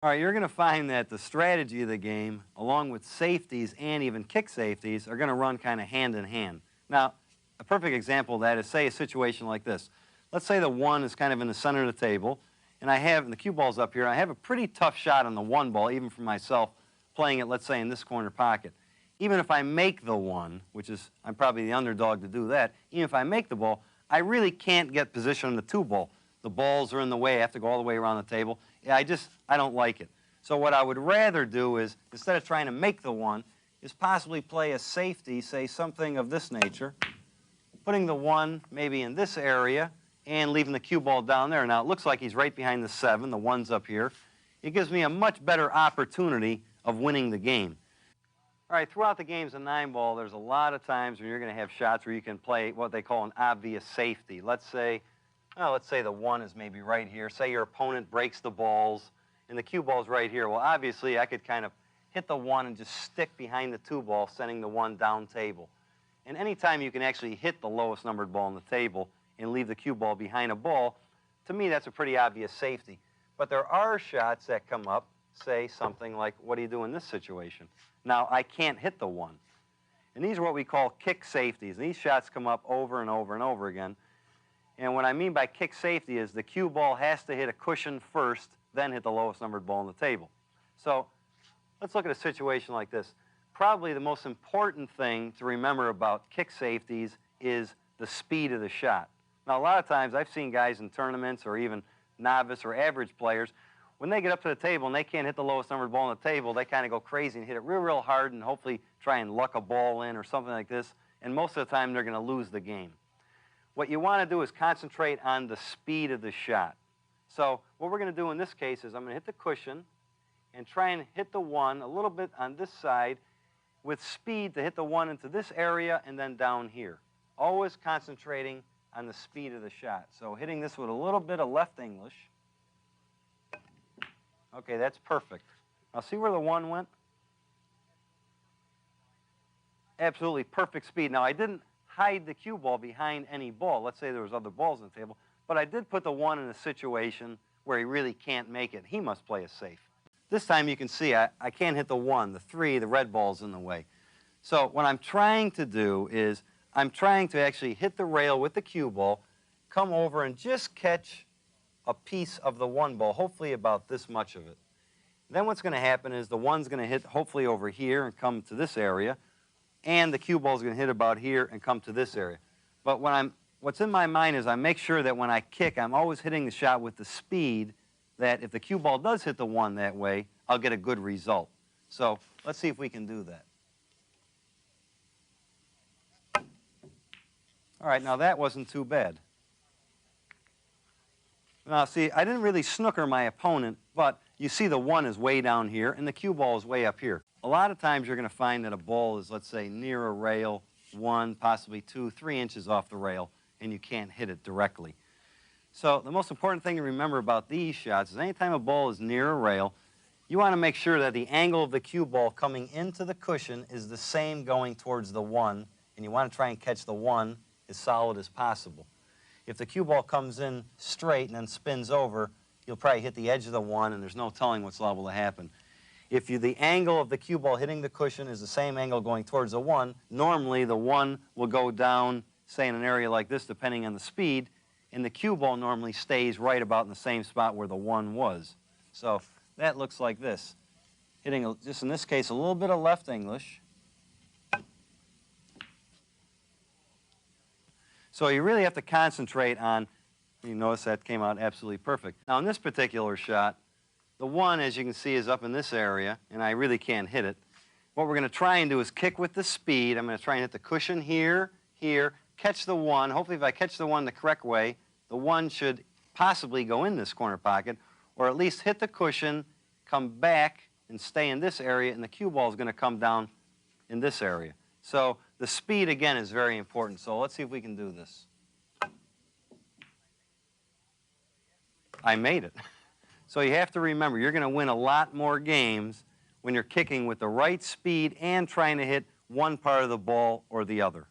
All right, you're going to find that the strategy of the game, along with safeties and even kick safeties, are going to run kind of hand in hand. Now, a perfect example of that is, say, a situation like this. Let's say the one is kind of in the center of the table, and the cue ball's up here. I have a pretty tough shot on the one ball, even for myself, playing it, let's say, in this corner pocket. Even if I make the one, which is, I'm probably the underdog to do that, even if I make the ball, I really can't get position on the two ball. The balls are in the way. I have to go all the way around the table. Yeah, I don't like it. So what I would rather do is, instead of trying to make the one, is possibly play a safety, say something of this nature, putting the one maybe in this area and leaving the cue ball down there. Now, it looks like he's right behind the 7. The 1's up here. It gives me a much better opportunity of winning the game. All right, throughout the games of 9-ball, there's a lot of times when you're going to have shots where you can play what they call an obvious safety. Let's say the 1 is maybe right here. Say your opponent breaks the balls, and the cue ball's right here. Well, obviously, I could kind of hit the 1 and just stick behind the 2 ball, sending the 1 down table. And anytime you can actually hit the lowest numbered ball on the table and leave the cue ball behind a ball, to me, that's a pretty obvious safety. But there are shots that come up, say something like, what do you do in this situation? Now, I can't hit the 1. And these are what we call kick safeties. And these shots come up over and over and over again. And what I mean by kick safety is the cue ball has to hit a cushion first, then hit the lowest numbered ball on the table. So let's look at a situation like this. Probably the most important thing to remember about kick safeties is the speed of the shot. Now, a lot of times I've seen guys in tournaments or even novice or average players, when they get up to the table and they can't hit the lowest numbered ball on the table, they kind of go crazy and hit it real, real hard and hopefully try and luck a ball in or something like this. And most of the time, they're going to lose the game. What you want to do is concentrate on the speed of the shot. So what we're going to do in this case is I'm going to hit the cushion and try and hit the 1 a little bit on this side with speed to hit the 1 into this area and then down here. Always concentrating on the speed of the shot. So hitting this with a little bit of left English. Okay, that's perfect. Now see where the 1 went? Absolutely perfect speed. Now I didn't hide the cue ball behind any ball. Let's say there was other balls on the table. But I did put the 1 in a situation where he really can't make it. He must play it safe. This time you can see I can't hit the 1. The 3, the red ball's in the way. So what I'm trying to do is I'm trying to actually hit the rail with the cue ball, come over and just catch a piece of the 1 ball, hopefully about this much of it. Then what's going to happen is the 1's going to hit hopefully over here and come to this area, and the cue ball's going to hit about here and come to this area. But what's in my mind is I make sure that when I kick, I'm always hitting the shot with the speed that if the cue ball does hit the 1 that way, I'll get a good result. So let's see if we can do that. All right, now that wasn't too bad. Now, see, I didn't really snooker my opponent, but you see the 1 is way down here, and the cue ball is way up here. A lot of times you're going to find that a ball is, let's say, near a rail, 1, possibly 2, 3 inches off the rail, and you can't hit it directly. So the most important thing to remember about these shots is anytime a ball is near a rail, you want to make sure that the angle of the cue ball coming into the cushion is the same going towards the 1, and you want to try and catch the 1 as solid as possible. If the cue ball comes in straight and then spins over, you'll probably hit the edge of the 1, and there's no telling what's liable to happen. If the angle of the cue ball hitting the cushion is the same angle going towards the 1, normally the 1 will go down, say in an area like this, depending on the speed, and the cue ball normally stays right about in the same spot where the 1 was. So that looks like this. Hitting, just in this case, a little bit of left English. So you really have to concentrate on, you notice that came out absolutely perfect. Now in this particular shot, the 1, as you can see, is up in this area, and I really can't hit it. What we're going to try and do is kick with the speed. I'm going to try and hit the cushion here, here, catch the 1. Hopefully if I catch the 1 the correct way, the 1 should possibly go in this corner pocket, or at least hit the cushion, come back, and stay in this area, and the cue ball is going to come down in this area. So the speed, again, is very important. So let's see if we can do this. I made it. So you have to remember, you're going to win a lot more games when you're kicking with the right speed and trying to hit one part of the ball or the other.